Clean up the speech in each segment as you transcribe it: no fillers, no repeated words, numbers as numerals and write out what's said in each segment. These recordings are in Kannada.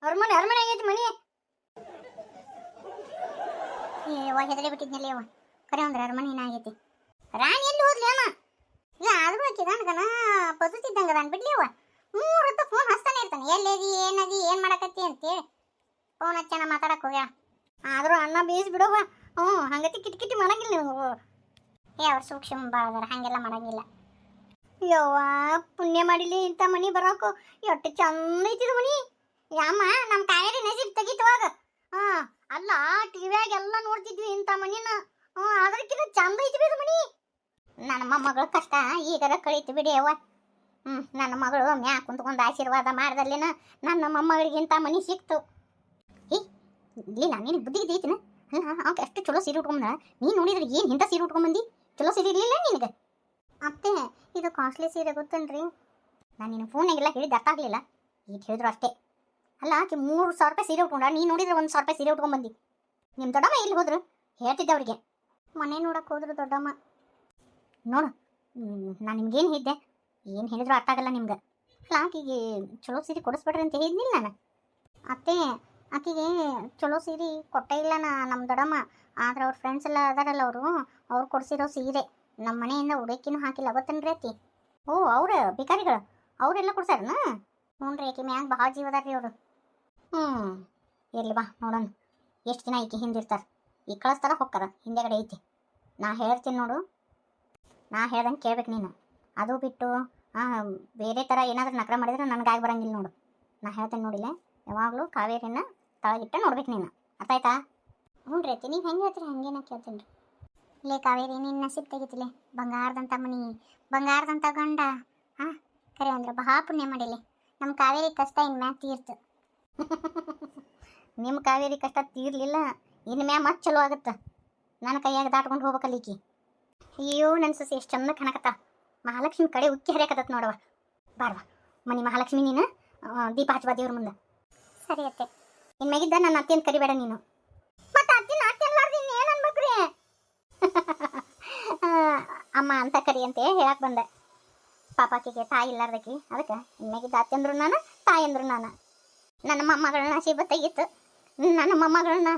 ಅರಮನೆ ಆಗೈತಿ ಮನಿ. ಏವ ಹೆದರಿ ಬಿಟ್ಟಿದ್ನಲ್ಲಿ ಅವ ಕರೆ ಅಂದ್ರೆ ಅರಮನೆ ಆಗೈತಿ. ರಾಣಿ ಎಲ್ಲಿ ಹೋದ್ಲಿ ಅಮ್ಮ? ಈಗ ಆದ್ರೂ ಆಕಿ ಗಂಡಗನ ಪದ್ಧತಿದ್ದಂಗ ಅದಾನ ಬಿಡ್ಲಿ ಅವ. 3 ಹೊತ್ತು ಫೋನ್ ಹಚ್ತಾನೆ ಇರ್ತಾನೆ. ಎಲ್ಲೇದಿ ಏನದಿ ಏನ್ ಮಾಡಕತ್ತಿ ಅಂತೇಳಿ ಫೋನ್ ಹಚ್ಚನ ಮಾತಾಡಕ್ ಹೋಗ್ಯಾಳ. ಆದ್ರೂ ಅಣ್ಣ ಬೇಸ್ ಬಿಡವ. ಹಂಗತಿ ಕಿಟಕಿಟಿ ಮಾಡಂಗಿಲ್ಲ ನೀವು. ಅವ್ರ ಸೂಕ್ಷ್ಮ ಭಾಳ ಅದಾರ, ಹಂಗೆಲ್ಲ ಮಾಡಂಗಿಲ್ಲ. ಯವ್ವ ಪುಣ್ಯ ಮಾಡಿಲಿ ಇಂಥ ಮನಿ ಬರೋಕು. ಎಷ್ಟು ಚಂದ ಐತಿದ ಮನಿ. ಯಮ್ಮ ನಮ್ಮ ಕಾವೇರಿ ನಸೀಬ್ ತೆಗಿತವಾಗ. ಅಲ್ಲ ಟಿವಿಯಾಗ ಎಲ್ಲ ನೋಡ್ತಿದ್ವಿ ಇಂಥ ಮನಿನ. ಅದಕ್ಕಿಂತ ಚಂದ ಐತಿ ಇದು ಮನಿ. ನನ್ನ ಮೊಮ್ಮಗಳ ಕಷ್ಟ ಈಗರ ಕಳೀತು ಬಿಡಿ ಅವ್ವ. ನನ್ನ ಮಗಳು ಮ್ಯಾ ಕುಂತ್ಕೊಂಡು ಆಶೀರ್ವಾದ ಮಾಡ್ದಲ್ಲಿನ ನನ್ನ ಮೊಮ್ಮಗಳಿಗಿಂತ ಮನಿ ಸಿಕ್ತು. ಇಲ್ಲ ನೀನು ಬುದ್ಧಿ ಐತಿನ? ಅಲ್ಲ ಅವ್ಕೆ ಎಷ್ಟು ಚಲೋ ಸೀರೆ ಉಟ್ಕೊಂಬಂದ. ನೀನು ನೋಡಿದ್ರೆ ಏನು ಇಂಥ ಸೀರೆ ಉಟ್ಕೊಂಬಂದಿ? ಚಲೋ ಸೀರೆ ಇರಲಿಲ್ಲ ನಿನಗೆ? ಅತ್ತೆ ಇದು ಕಾಸ್ಟ್ಲಿ ಸೀರೆ ಗೊತ್ತೇನ್ರಿ? ನಾನು ನಿನ್ನ ಫೋನಾಗೆಲ್ಲ ಹೇಳಿದ್ದು ಅರ್ಥ ಆಗಲಿಲ್ಲ. ಈಗ ಹೇಳಿದ್ರು ಅಷ್ಟೇ. ಅಲ್ಲ ಆಕೆ 3,000 ರೂಪಾಯಿ ಸೀರೆ ಉಟ್ಕೊಂಡ, ನೀನು ನೋಡಿದ್ರೆ 1,000 ರೂಪಾಯಿ ಸೀರೆ ಉಟ್ಕೊಂಬಂದಿ. ನಿಮ್ಮ ದೊಡ್ಡಮ್ಮ ಎಲ್ಲಿ ಹೋದ್ರು ಹೇಳ್ತಿದ್ದೆ ಅವ್ರಿಗೆ. ಮನೆ ನೋಡಕ್ಕೆ ಹೋದ್ರು ದೊಡ್ಡಮ್ಮ. ನೋಡು ನಾನು ನಿಮ್ಗೇನು ಹೇಳಿದ್ದೆ? ಏನು ಹೇಳಿದ್ರು ಅರ್ಥ ಆಗಲ್ಲ ನಿಮ್ಗೆ. ಅಲ್ಲ ಆಕೆಗೆ ಚಲೋ ಸೀರೆ ಕೊಡಿಸ್ಬೇಡ್ರಿ ಅಂತ ಹೇಳಿದ್ನಿಲ್ಲ ನಾನು. ಅತ್ತೆ ಆಕೆಗೆ ಚಲೋ ಸೀರೆ ಕೊಟ್ಟೇ ಇಲ್ಲ ನಮ್ಮ ದೊಡ್ಡಮ್ಮ. ಆದ್ರೆ ಅವ್ರ ಫ್ರೆಂಡ್ಸ್ ಎಲ್ಲ ಅದಾರಲ್ಲ ಅವ್ರು ಕೊಡಿಸಿರೋ ಸೀರೆ ನಮ್ಮ ಮನೆಯಿಂದ ಉಡಕಿನೂ ಹಾಕಿಲ್ಲ ಗೊತ್ತೇನ್ರಿ ಅತ್ತಿ? ಅವ್ರ ಭಿಕಾರಿಗಳು ಅವರೆಲ್ಲ ಕೊಡ್ಸಾರನ? ಹ್ಞೂ ರೀ ಆಕೆ ಮ್ಯಾಗ ಭಾಳ ಜೀವದಾರ್ರಿ ಅವರು. ಇರ್ಲಿ ಬಾ ನೋಡೋಣ ಎಷ್ಟು ದಿನ ಈಕೆ ಹಿಂದಿರ್ತಾರೆ. ಈಗ ಕಳಿಸ್ತಾರ ಹೊಕ್ಕಾರ, ಹಿಂದೆಗಡೆ ಐತಿ. ನಾ ಹೇಳ್ತೀನಿ ನೋಡು, ನಾ ಹೇಳ್ದಂಗೆ ಕೇಳ್ಬೇಕು ನೀನು. ಅದು ಬಿಟ್ಟು ಬೇರೆ ಥರ ಏನಾದರೂ ನಕರ ಮಾಡಿದ್ರೆ ನನಗಾಗಿ ಬರಂಗಿಲ್ಲ ನೋಡು. ನಾ ಹೇಳ್ತೇನೆ ನೋಡಿಲ್ಲ, ಯಾವಾಗಲೂ ಕಾವೇರಿನ ತಳಗಿಟ್ಟ ನೋಡ್ಬೇಕು ನೀನು. ಅರ್ಥ ಆಯ್ತಾ? ಹ್ಞೂ ರೀ ಅತ್ತಿ, ನೀವು ಹೆಂಗೆ ಹೇಳ್ತೀರಿ ಹಂಗೇನ ಕೇಳ್ತೀನಿ ರೀ. ಲೇ ಕಾವೇರಿ ನಿನ್ನ ನಸೀಬ್ ತೆಗಿತಿಲೆ. ಬಂಗಾರದಂಥ ಮನಿ, ಬಂಗಾರದಂಥ ಗಂಡ. ಕರೆ ಅಂದ್ರೆ ಬಹಳ ಪುಣ್ಯ ಮಾಡಿಲಿ. ನಮ್ಮ ಕಾವೇರಿ ಕಷ್ಟ ಇನ್ನು ಮ್ಯಾಗ ತೀರ್ತು. ನಿಮ್ಮ ಕಾವೇರಿ ಕಷ್ಟ ತೀರ್ಲಿಲ್ಲ, ಇನ್ನು ಮ್ಯಾಗ ಮತ್ತೆ ಚಲೋ ಆಗುತ್ತೆ. ನನ್ನ ಕೈಯಾಗ ದಾಟ್ಕೊಂಡು ಹೋಗ್ಬೇಕಲ್ಲ ಈಕಿ. ಅಯ್ಯೋ ನನ್ನ ಸೊಸೆ ಎಷ್ಟು ಚಂದ ಕಾಣಕತ್ತ. ಮಹಾಲಕ್ಷ್ಮಿ ಕಡೆ ಉಕ್ಕಿ ಹರಿಯಾಕತ್ತ ನೋಡವ. ಬಾರ್ವಾ ಮನಿ ಮಹಾಲಕ್ಷ್ಮಿ, ನೀನು ದೀಪ ಹಚ್ಚಬಾ ದೇವ್ರ ಮುಂದೆ. ಸರಿ ಅತ್ತೆ. ಇನ್ನು ಮ್ಯಾಗಿದ್ದ ನನ್ನ ಅತ್ತೆಯನ್ನು ಕರಿಬೇಡ ನೀನು. ಮತ್ತೆ ಅತ್ತಿನ ಅತ್ತೆಲ್ಲಾರ್ದು ಇನ್ನು ಏನು ಅನ್ಬೇಕ್ರಿ? ಅಮ್ಮ ಅಂತ ಕರಿ ಅಂತ ಹೇಳಕ್ಕೆ ಬಂದೆ. ಪಾಪಾಕಿಗೆ ತಾಯಿ ಇಲ್ಲಾರ್ದಕ್ಕಿ, ಅದಕ್ಕೆ ಇನ್ಮೇಗಿದ್ದ ಅತ್ತೆಂದ್ರು ನಾನು, ತಾಯಿ ಅಂದ್ರು ನಾನು. ನನ್ನ ಮೊಮ್ಮಗಳನ್ನ ಶಿವ ತೆಗಿತ್ತು. ನನ್ನ ಮೊಮ್ಮಗಳನ್ನ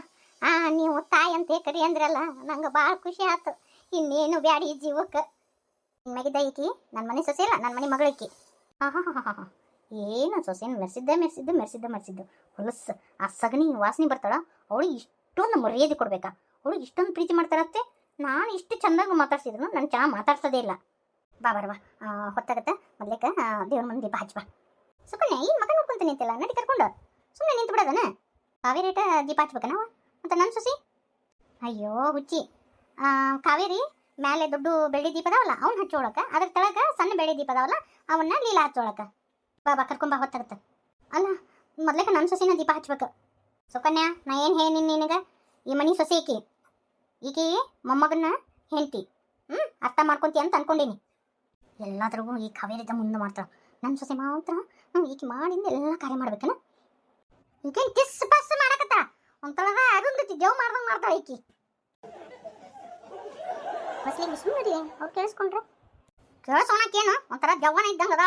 ನೀವು ತಾಯಿ ಅಂತ ಕರಿ ಅಂದ್ರಲ್ಲ, ನಂಗೆ ಭಾಳ ಖುಷಿ ಆಯ್ತು. ಇನ್ನೇನು ಬ್ಯಾಡಿ ಈ ಜೀವಕ್ಕೆ. ಇನ್ಮೇಗಿದ್ದ ಈಕಿ ನನ್ನ ಮನೆ ಸೊಸೆ ಇಲ್ಲ, ನನ್ನ ಮನೆ ಮಗಳಿಕಿ. ಏನು ಸೊಸೆನ ಮೆರೆಸಿದ್ದು ಹೊಲಸು. ಆ ಸಗಣಿ ವಾಸನೆ ಬರ್ತಾಳ. ಅವಳಿಗೆ ಇಷ್ಟೊಂದು ಮರ್ಯಾದೆ ಕೊಡ್ಬೇಕಾ? ಅವಳಿಗೆ ಇಷ್ಟೊಂದು ಪ್ರೀತಿ ಮಾಡ್ತಾರತ್ತೆ. ನಾನು ಇಷ್ಟು ಚೆಂದಾಗಿ ಮಾತಾಡ್ಸಿದ್ರು ನಾನು ಚೆನ್ನಾಗಿ ಮಾತಾಡ್ಸೋದೇ ಇಲ್ಲ. ಬಾಬಾರವಾ ಹೊತ್ತಾಗತ್ತೆ. ಮೊದ್ಲೇಕ ದೇವ್ರ ಮುಂದೆ ದೀಪ ಹಚ್ಚಬಾ. ಸುಕನ್ಯ ಏನು ಮಗ ನೋಡ್ಕೊಂತೀನಿ ಅಂತೆಲ್ಲ ನಡಿ ಕರ್ಕೊಂಡು ಸುಮ್ಮನೆ ನಿಂತು ಬಿಡೋದನ? ಕಾವೇರಿ ದೀಪ ಹಚ್ಬೇಕ ನಾವು ಮತ್ತು ನನ್ನ ಸೊಸಿ? ಅಯ್ಯೋ ಹುಚ್ಚಿ. ಕಾವೇರಿ ಮೇಲೆ ದೊಡ್ಡ ಬೆಳ್ಳಿ ದೀಪ ಅದಾವಲ್ಲ ಅವ್ನ ಹಚ್ಚೋಳಕ, ಅದ್ರ ಕೆಳಗೆ ಸಣ್ಣ ಬೆಳ್ಳಿ ದೀಪ ಅದಾವಲ್ಲ ಅವನ್ನ ಲೀಲಾ ಹಚ್ಚೋಳಕ. ಬಾಬಾ ಕರ್ಕೊಂಬಾ ಹೊತ್ತಾಗತ್ತೆ. ಅಲ್ಲ ಮೊದ್ಲೇಕ ನನ್ನ ಸೊಸಿನ ದೀಪ ಹಚ್ಬೇಕು. ಸುಕನ್ಯಾ ನಾ ಏನು ಹೇಳಿ ನಿನಗೆ, ಈ ಮನೆ ಸೊಸೆ ಈಕಿ ಮೊಮ್ಮಗನ್ನ ಹೆಂಡ್ತಿ. ಅರ್ಥ ಮಾಡ್ಕೊಂತಿ ಅಂತ ಅನ್ಕೊಂಡೀನಿ. ಎಲ್ಲಾದ್ರಿಗೂ ಈ ಕಾವೇರಿದ ಮುಂದೆ ಮಾಡ್ತಾಳೆ. ನನ್ನ ಸೊಸೆ ಮಾತ್ರ ಈಕಿ ಮಾಡಿಂದ ಎಲ್ಲ ಕಾರ್ಯ ಮಾಡ್ಬೇಕನ. ಈಗೇನು ಕಿಸ್ ಪಸ್ ಮಾಡಕತ್ತ ಒಂಥರದ ಅರುಂಧತಿ ದೇವ್ ಮಾಡ್ದಂಗೆ ಮಾಡ್ತಾಳೆ ಈಕಿ. ಬಸ್ಲಿಗೆ ಸುಮ್ಮನೆ ಅವ್ರು ಕೇಳಿಸ್ಕೊಂಡ್ರೆ ಕೇಳಿಸೋಣಕ್ಕೇನು ಒಂಥರ ಜವ್ವನ ಇದ್ದಂಗೆ ಅದ.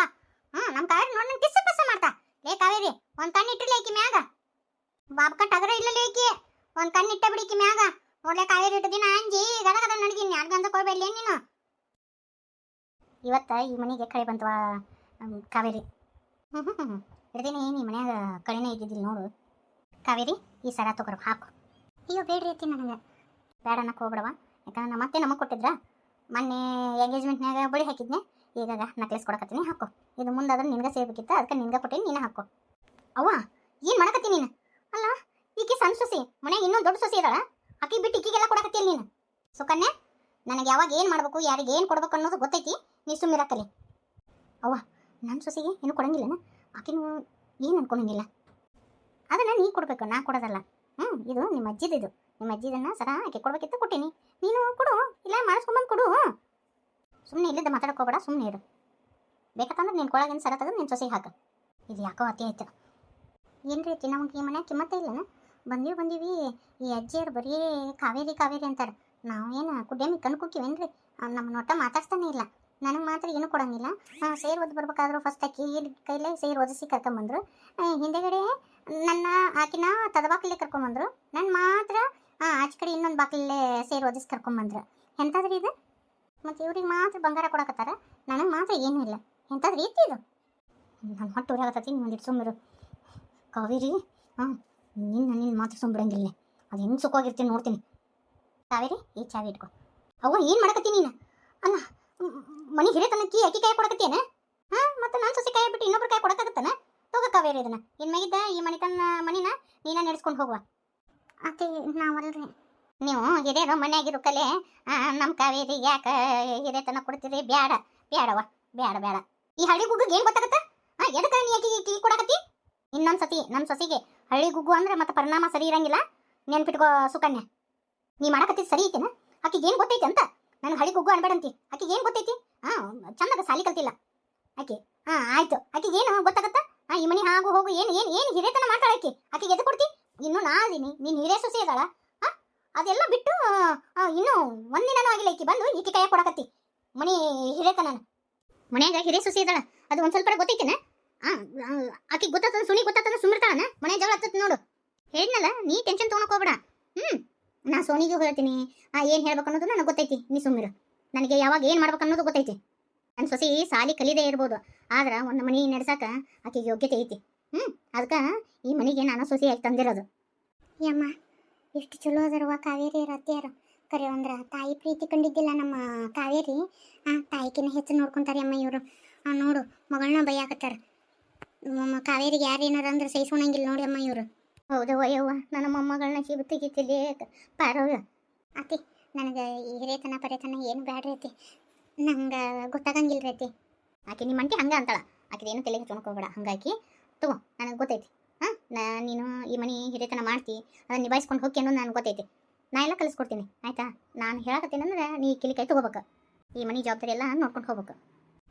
ನಮ್ಮ ಕಾವೇರಿ ನೋಡಿ ಕಿಸ್ ಪಸ್ ಮಾಡ್ತಾ. ಲೇ ಕಾವೇರಿ ಒಂದು ಕಣ್ಣಿಟ್ಟಿಲ್ಲ ಈಕಿ ಮ್ಯಾಗ. ಬಾಬ್ಕಟ್ ಅಗರ ಇಲ್ಲ ಈಕಿ ಒಂದು ಕಣ್ಣಿಟ್ಟ ಬಿಡಿ ಈಕಿ ಮ್ಯಾಗ. ನೋಡ್ಲೆ ಕಾವೇರಿ ಇಟ್ಟು ದಿನ ಅಂಜಿ ಗದಗದ ನಡ್ದೀನಿ. ಯಾರ್ಗಂತ ಕೊಡ್ಬೇಡ್ಲಿ ನೀನು. ಇವತ್ತ ಈ ಮನೆಗೆ ಕಳೆ ಬಂತವಾ ಕಾವೇರಿ. ಹಿಡ್ದೇನೆ ಈ ಮನ್ಯಾಗ ಕಳೆನೇ ಇದ್ದಿದ್ದಿಲ್ಲ ನೋಡು. ಕಾವೇರಿ ಈ ಸರ ತಗೋರು ಹಾಕು. ಅಯ್ಯೋ ಬೇಡ್ರಿ ಐತಿ ನನಗೆ. ಬೇಡ ಅನ್ನಕ್ಕೆ ಹೋಗ್ಬಿಡವ. ಯಾಕಂದ್ರೆ ಮತ್ತೆ ನಮಗೆ ಕೊಟ್ಟಿದ್ರ ಮೊನ್ನೆ ಎಂಗೇಜ್ಮೆಂಟ್ನಾಗ ಬಳಿ ಹಾಕಿದ್ನೆ. ಈಗ ನಕ್ಲೆಸ್ ಕೊಡಕತ್ತೀನಿ, ಹಾಕೋ. ಇದು ಮುಂದೆ ಅದನ್ನು ನಿನ್ಗೆ ಸೇರ್ಬೇಕಿತ್ತ, ಅದಕ್ಕೆ ನಿನ್ಗೆ ಕೊಟ್ಟೀನಿ, ನೀನು ಹಾಕೋ. ಅವ್ವ ಏನು ಮಾಡಕತ್ತಿ ನೀನು? ಅಲ್ಲ ಈಕಿ ಸಣ್ಣ ಸೊಸಿ, ಮನ್ಯಾಗ ಇನ್ನೊಂದು ದೊಡ್ಡ ಸೊಸಿ ಇದಾಳ. ಆಕಿ ಬಿಟ್ಟು ಈಕಿಗೆಲ್ಲ ಕೊಡಕತ್ತೀನಿ ನೀನು. ಸುಕನ್ಯಾ ನನಗೆ ಯಾವಾಗ ಏನು ಮಾಡಬೇಕು, ಯಾರಿಗೆ ಏನು ಕೊಡ್ಬೇಕು ಅನ್ನೋದು ಗೊತ್ತೈತಿ. ನೀ ಸುಮ್ಮಿರಕ್ಕಲಿ. ಅವ್ವ ನನ್ನ ಸೊಸಿಗೆ ಏನು ಕೊಡಂಗಿಲ್ಲನ? ಆಕಿನೂ ಏನು ಅನ್ಕೊಳಂಗಿಲ್ಲ. ಅದನ್ನು ನೀ ಕೊಡಬೇಕು, ನಾ ಕೊಡೋದಲ್ಲ. ಇದು ನಿಮ್ಮ ಅಜ್ಜಿದು. ನಿಮ್ಮ ಅಜ್ಜಿದನ್ನು ಸರ ಆಕೆ ಕೊಡ್ಬೇಕಿತ್ತು, ಕೊಟ್ಟೀನಿ. ನೀನು ಕೊಡು, ಇಲ್ಲ ಮಾಡಿಸ್ಕೊಂಬಂದು ಕೊಡು. ಸುಮ್ಮನೆ ಇಲ್ಲಿದ್ದ ಮಾತಾಡೋಕೋಬೇಡ, ಸುಮ್ಮನೆ ಇರು. ಬೇಕಂತಂದ್ರೆ ನೀನು ಕೊಳಗಿನ ಸರ ತೆಗೆದು ನಿನ್ನ ಸೊಸೆಗೆ ಹಾಕು. ಇದು ಯಾಕೋ ಅತಿ ಆಯ್ತು. ಏನು ರೀತಿ ನಮಗೆ ಈ ಮನ್ಯಾಗ ಕಿಮ್ಮತ್ತ ಇಲ್ಲನ? ಬಂದೀವಿ ಈ ಅಜ್ಜಿಯರು ಬರೀ ಕಾವೇರಿ ಅಂತಾರೆ. ನಾವೇನು ಕುಡ್ಯಮಿ ಕಣ್ ಕುಕ್ಕಿವೇನ್ರಿ? ನಮ್ಮ ನೋಟ ಮಾತಾಡ್ತಾನೆ ಇಲ್ಲ. ನನಗೆ ಮಾತ್ರ ಏನು ಕೊಡಂಗಿಲ್ಲ. ಸೇರು ಓದಿ ಬರ್ಬೇಕಾದ್ರೂ ಫಸ್ಟ್ ಆಕಿ ಕೈಲೇ ಸೇರು ಓದಿಸಿ ಕರ್ಕೊಂಬಂದ್ರು. ಹಿಂದೆಗಡೆ ನನ್ನ ಆಕಿನ ತದಬಾಕಲೇ ಕರ್ಕೊಂಬಂದ್ರು. ನನ್ನ ಮಾತ್ರ ಆಚೆ ಕಡೆ ಇನ್ನೊಂದು ಬಾಕಲೇ ಸೇರು ಓದಿಸಿ ಕರ್ಕೊಂಬಂದ್ರು. ಎಂಥದ್ರಿ ಇದು? ಮತ್ತು ಇವ್ರಿಗೆ ಮಾತ್ರ ಬಂಗಾರ ಕೊಡಕತ್ತಾರ, ನನಗೆ ಮಾತ್ರ ಏನೂ ಇಲ್ಲ. ಎಂಥದ್ರಿ ಇತ್ತು ಇದು? ನನ್ನ ಹೊಟ್ಟೆ ಉರಿಯಾಗತ್ತತಿ, ನೀವು ಒಂದಿಟ್ಟು ಸುಮ್ಮಿರು ಕಾವೇರಿ. ನಿನ್ನ ಮಾತ್ರ ಸುಮ್ಬಿಡಂಗಿಲ್ಲ. ಅದು ಹೆಂಗೆ ಸುಖವಾಗಿರ್ತೀನಿ ನೋಡ್ತೀನಿ. ಕಾವೇರಿ, ಈ ಚಾವಿ ಇಟ್ಕೊ. ಅವ್ವ ಏನು ಮಾಡಕತ್ತೀನಿ ನೀನು? ಅಲ್ಲ, ಮನೆ ಹಿರೇತನಕ್ಕಿ ಅಕ್ಕಿ ಕಾಯಿ ಕೊಡಕತ್ತೇನ? ಮತ್ತು ನಾನು ಸೊಸೆ ಕಾಯಿ ಬಿಟ್ಟು ಇನ್ನೊಬ್ರು ಕಾಯಿ ಕೊಡಕ್ಕಾಗತ್ತನ? ತಗೋ ಕಾವೇರಿ, ಇದನ್ನ ಇನ್ನು ಮ್ಯಾಗಿದ್ದ ಈ ಮನಿನ ನೀನ ನಡೆಸ್ಕೊಂಡು ಹೋಗುವ. ಅತ್ತೆ ನಾವಲ್ರಿ. ನೀವು ಹಿರಿಯರು ಮನೆಯಾಗಿರೋ ಕಲೆ ನಮ್ಮ ಕಾವೇರಿ ಯಾಕೆ ಹಿರೇತನ ಕೊಡ್ತೀರಿ? ಬ್ಯಾಡ ಬ್ಯಾಡವ್ವ, ಬೇಡ. ಈ ಹಳ್ಳಿ ಗುಗ್ಗಿಗೆ ಏನು ಗೊತ್ತಾಗತ್ತ? ಎದಕ್ಕೆ ನೀ ಅಕ್ಕಿ ಕೊಡಕತ್ತಿ? ಇನ್ನೊಂದು ಸತಿ ನಮ್ಮ ಸೊಸೆಗೆ ಹಳ್ಳಿ ಗುಗ್ಗು ಅಂದ್ರೆ ಮತ್ತೆ ಪರಿಣಾಮ ಸರಿ ಇರಂಗಿಲ್ಲ. ನೆನ್ಪಿಟ್ಕೋ ಸುಕನ್ಯಾ. ನೀ ಮಾಡಕತ್ತಿದ್ದು ಸರಿ ಐತೆನ? ಆಕಿಗೆ ಏನು ಗೊತ್ತೈತಿ ಅಂತ? ನನಗೆ ಹಳ್ಳಿ ಗುಗ್ಗು ಅನ್ಬೇಡಂತಿ. ಆಕಿಗೆ ಏನು ಗೊತ್ತೈತಿ? ಚಂದಾಗ ಸಾಲಿ ಕಲ್ತಿಲ್ಲ ಆಕಿ. ಆಯ್ತು, ಆಕಿಗೆ ಏನು ಗೊತ್ತಾಗತ್ತ? ಈ ಮನೆ ಹಾಗೂ ಹೋಗು ಏನು ಏನು ಏನು ಹಿರೇತನ ಮಾಡ್ತಾಳೆ ಆಕಿ. ಆಕಿಗೆ ಎದು ಕೊಡ್ತಿ? ಇನ್ನೂ ನಾದಿನಿ, ನೀನು ಹಿರೇ ಸೊಸೆ ಇದ್ದಾಳ. ಅದೆಲ್ಲ ಬಿಟ್ಟು ಇನ್ನೂ ಒಂದಿನೂ ಆಗಿಲ್ಲ ಈಕಿ ಬಂದು ಈಕಿ ಕೈಯಾಗ ಕೊಡಕತ್ತಿ ಮನೆ ಹಿರೇತನ. ಮನ್ಯಾಗ ಹಿರೇ ಸೊಸೆ ಇದ್ದಾಳ, ಅದು ಒಂದು ಸ್ವಲ್ಪ ಗೊತ್ತೈತೇನ? ಆಕಿಗೆ ಗೊತ್ತಾತಂದ್ರೆ ಸುನಿ ಗೊತ್ತಾತಂದ್ರೆ ಸುಮ್ಮಿರ್ತಾಳನ? ಮನೆ ಜಗಳ ಹತ್ತತ್ ನೋಡು. ಹೇಳಿದ್ನಲ್ಲ, ನೀ ಟೆನ್ಷನ್ ತೊಗೊಳಕ್ ಹೋಗ್ಬೇಡ. ನಾ ಸೋನಿಗೂ ಹೇಳ್ತೀನಿ, ಏನು ಹೇಳ್ಬೇಕು ಅನ್ನೋದು ನನಗೆ ಗೊತ್ತೈತಿ. ನೀ ಸುಮ್ಮಿರು. ನನಗೆ ಯಾವಾಗ ಏನು ಮಾಡ್ಬೇಕು ಅನ್ನೋದು ಗೊತ್ತೈತಿ. ನನ್ನ ಸೊಸೆ ಸಾಲಿ ಕಲಿಯದೇ ಇರ್ಬೋದು, ಆದ್ರೆ ಒಂದು ಮನೆ ನಡೆಸಕ್ಕೆ ಆಕೆಗೆ ಯೋಗ್ಯತೆ ಐತಿ. ಅದಕ್ಕೆ ಈ ಮನೆಗೆ ನಾನು ಸೊಸೆಯಾಗಿ ತಂದಿರೋದು. ಯಮ್ಮ, ಎಷ್ಟು ಚಲೋ ಅದರವ ಕಾವೇರಿ ಅತ್ತೆಯರು. ಕರೆ ಅಂದ್ರೆ ತಾಯಿ ಪ್ರೀತಿ ಕಂಡಿದ್ದಿಲ್ಲ ನಮ್ಮ ಕಾವೇರಿ. ತಾಯಿಕಿನ ಹೆಚ್ಚು ನೋಡ್ಕೊತಾರೆ ಅಮ್ಮ ಇವರು. ನೋಡು, ಮಗಳನ್ನ ಬೈಯಾಕತ್ತಾರ. ಕಾವೇರಿಗೆ ಯಾರು ಏನಾರ ಅಂದ್ರೆ ಸಹಿಸ್ಕೊಳಂಗಿಲ್ಲ ನೋಡಿ ಅಮ್ಮ ಇವರು. ಹೌದು ಅಯ್ಯವ್ವ, ನನ್ನ ಮೊಮ್ಮಗಳನ್ನ ಸಿಗುತ್ತಿಗಿತ್ತಿಲ್ಲಿ ಪಾರವ್ಯ. ಅತಿ ನನಗೆ ಈ ಹಿರೇತನ ಪರೇತನ ಏನು ಬ್ಯಾಡ್ರಿ ಅತಿ, ನಂಗೆ ಗೊತ್ತಾಗಂಗಿಲ್ಲ ರೀ ಅತಿ. ಆಕೆ ನಿಮ್ಮ ಅಂಟಿ ಹಂಗೆ ಅಂತಾಳ, ಆಕೆದೇನು ತಲೆಗೆ ಹಚ್ಕೊಳಕೋಬೇಡ. ಹಂಗಾಗಿ ತಗೋ, ನನಗೆ ಗೊತ್ತೈತಿ. ನೀನು ಈ ಮನೆ ಹಿರೇತನ ಮಾಡ್ತಿ, ಅದನ್ನು ನಿಭಾಯಿಸ್ಕೊಂಡು ಹೋಗಿ ಅನ್ನೋದು ನನಗೆ ಗೊತ್ತೈತಿ. ನಾ ಎಲ್ಲ ಕಲಿಸ್ಕೊಡ್ತೀನಿ ಆಯಿತಾ? ನಾನು ಹೇಳಕತ್ತೀನಂದ್ರೆ ನೀ ಕಿಲಿ ಕೈ ತೊಗೋಬೇಕು. ಈ ಮನೆ ಜವಾಬ್ದಾರಿ ಎಲ್ಲ ನೋಡ್ಕೊಂಡು ಹೋಗ್ಬೇಕು.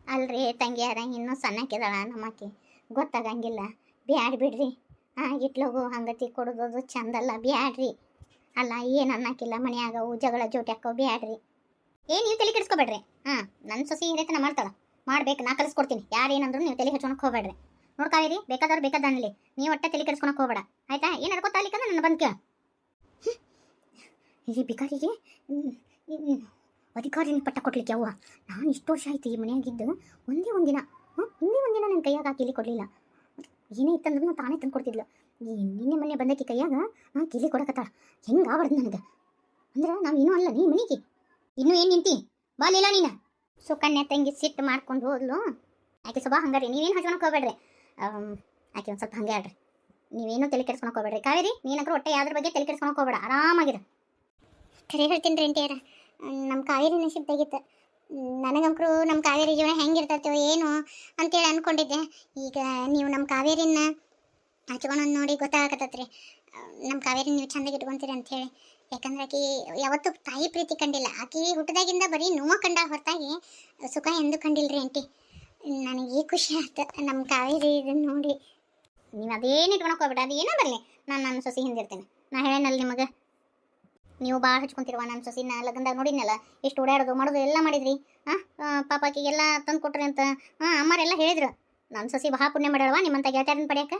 ಅಲ್ರಿ ತಂಗಿಯಾರ ಇನ್ನೂ ಸಣ್ಣಕ್ಕಿದಾಳ ನಮ್ಮಕ್ಕಿ, ಗೊತ್ತಾಗಂಗಿಲ್ಲ. ಬ್ಯಾಡ್ ಬಿಡ್ರಿ. ಇಟ್ಲೋಗು ಹಂಗತಿ ಕೊಡೋದು ಚಂದಲ್ಲ, ಬ್ಯಾಡ್ರಿ. ಅಲ್ಲ, ಏನು ಅನ್ನಕ್ಕಿಲ್ಲ, ಮನೆಯಾಗವು ಜಗಳ ಜೋಟಿ ಹಾಕವು, ಬ್ಯಾಡ್ರಿ. ನೀವು ತಲೆ ಕೆಡಿಸ್ಕೊಬೇಡ್ರಿ. ನನ್ನ ಸೊಸೆ ಹಿರೇತನ ಮಾಡ್ತಾಳ, ಮಾಡ್ಬೇಕು. ನಾ ಕಲಿಸ್ಕೊಡ್ತೀನಿ. ಯಾರೇನಂದ್ರು ನೀವು ತಲೆ ಹಚ್ಕೊಳಕ್ಕೆ ಹೋಗ್ಬೇಡ್ರಿ. ನೋಡ್ಕಾವೇರಿ, ಬೇಕಾದವ್ರು ಬೇಕಾದನ್ಲಿ, ನೀವು ಒಟ್ಟೆ ತಲೆ ಕೆಡಿಸ್ಕೊಳಕ್ಕೆ ಹೋಗ್ಬೇಡ ಆಯ್ತಾ? ಏನು ಅನ್ಕೋತಾಲಿಕ್ಕಂದ್ರೆ ನನ್ನ ಬಂದು ಕೇಳ. ಈ ಬಿಕಾರಿಗೆ ಅಧಿಕಾರಿನ ಪಟ್ಟ ಕೊಡ್ಲಿಕ್ಕೆ ಅವ್ವ, ನಾನು ಇಷ್ಟು ವರ್ಷ ಆಯ್ತು ಈ ಮನೆಯಾಗಿದ್ದು. ಒಂದೇ ಒಂದಿನ ನನ್ನ ಕೈಯಾಗ ಹಾಕಿ ಕೊಡಲಿಲ್ಲ. ಏನೇ ಇತ್ತಂದ್ರೂ ತಾನೇ ತಂದು ಕೊಡ್ತಿದ್ಲು. ನಿನ್ನೆ ಮೊನ್ನೆ ಬಂದಕ್ಕೆ ಕೈಯಾಗ ಕಿಲಿ ಕೊಡಕತ್ತಾಳ. ಹೆಂಗೆ ಆಬಾರ್ದು ನನಗೆ ಅಂದ್ರೆ ನಾವು ಇನ್ನೂ ಅಲ್ಲ ನೀ ಮನೆಗೆ ಇನ್ನೂ ಏನು ನಿಂತಿ ಬಾಲಿಲ್ಲ ನೀನು. ಸುಕನ್ಯಾ ತಂಗಿ ಸಿಟ್ಟು ಮಾಡ್ಕೊಂಡು ಹೋದ್ಲು. ಆಕೆ ಸ್ವಭಾವ ಹಂಗಾರಿ, ನೀವೇನು ಹಚ್ಕೊಳಕ್ಕೆ ಹೋಗ್ಬೇಡ್ರಿ. ಆಕೆ ಒಂದು ಸ್ವಲ್ಪ ಹಂಗೆ ಆಡ್ರಿ, ನೀವೇನು ತಲೆ ಕೆಡ್ಸ್ಕೊಳಕ್ಕೆ ಹೋಗ್ಬೇಡ್ರಿ. ಕಾವೇರಿ, ನೀನಂದ್ರೆ ಒಟ್ಟೆ ಯಾವ್ದ್ರ ಬಗ್ಗೆ ತಲೆ ಕೆಡ್ಸ್ಕೊಳಕ್ಕೆ ಹೋಗ್ಬೇಡ, ಆರಾಮಾಗಿರ. ಖರೆ ಹೇಳ್ತೀನಿ ರೀ ಅಂಟಿಯಾರ, ನಮ್ಮ ಕಾವೇರಿ ನಶೀಬ್ದಾಗಿತ್ತು. ನನಗಂಕರು ನಮ್ಮ ಕಾವೇರಿ ಜೀವನ ಹೆಂಗಿರ್ತೈತೋ ಏನು ಅಂತೇಳಿ ಅಂದ್ಕೊಂಡಿದ್ದೆ. ಈಗ ನೀವು ನಮ್ಮ ಕಾವೇರಿನ ಹಚ್ಕೊಳೋದು ನೋಡಿ ಗೊತ್ತಾಗತ್ತತ್ರಿ. ನಮ್ಮ ಕಾವೇರಿ ನೀವು ಚೆಂದಾಗಿ ಇಟ್ಕೊತೀರಿ ಅಂಥೇಳಿ. ಯಾಕಂದ್ರೆ ಆಕಿ ಯಾವತ್ತೂ ತಾಯಿ ಪ್ರೀತಿ ಕಂಡಿಲ್ಲ. ಆಕಿ ಹುಟ್ಟಿದಾಗಿಂದ ಬರೀ ನೋವು ಕಂಡ ಹೊರತಾಗಿ ಸುಖ ಎಂದು ಕಂಡಿಲ್ರಿ ಆಂಟಿ. ನನಗೆ ಈ ಖುಷಿ ಆಯ್ತು ನಮ್ಮ ಕಾವೇರಿ ಇದನ್ನು ನೋಡಿ. ನೀವು ಅದೇನು ಇಟ್ಕೊಳಕ್ಕೆ ಹೋಗ್ಬೇಡ, ಅದು ಏನೋ ಬರಲಿ, ನಾನು ನನ್ನ ಸೊಸೆ ಹಿಂದಿರ್ತೇನೆ. ನಾ ಹೇಳೇನಲ್ಲ ನಿಮಗೆ, ನೀವು ಭಾಳ ಹಚ್ಕೊಂತಿರುವ ನನ್ನ ಸೊಸಿನ. ಲಗ್ನದಾಗ ನೋಡಿದ್ನಲ್ಲ, ಎಷ್ಟು ಓಡಾಡೋದು ಮಾಡೋದು ಎಲ್ಲ ಮಾಡಿದ್ರಿ. ಪಾಪಾಕಿಗೆಲ್ಲ ತಂದು ಕೊಟ್ರಿ ಅಂತ ಅಮ್ಮರೆಲ್ಲ ಹೇಳಿದ್ರು. ನನ್ನ ಸೊಸಿ ಭಾಳ ಪುಣ್ಯ ಮಾಡ್ಯಾಳವ ನಿಮ್ಮಂತ ಗೆಳತಿಯರನ್ನ ಪಡೆಯಕ್ಕೆ.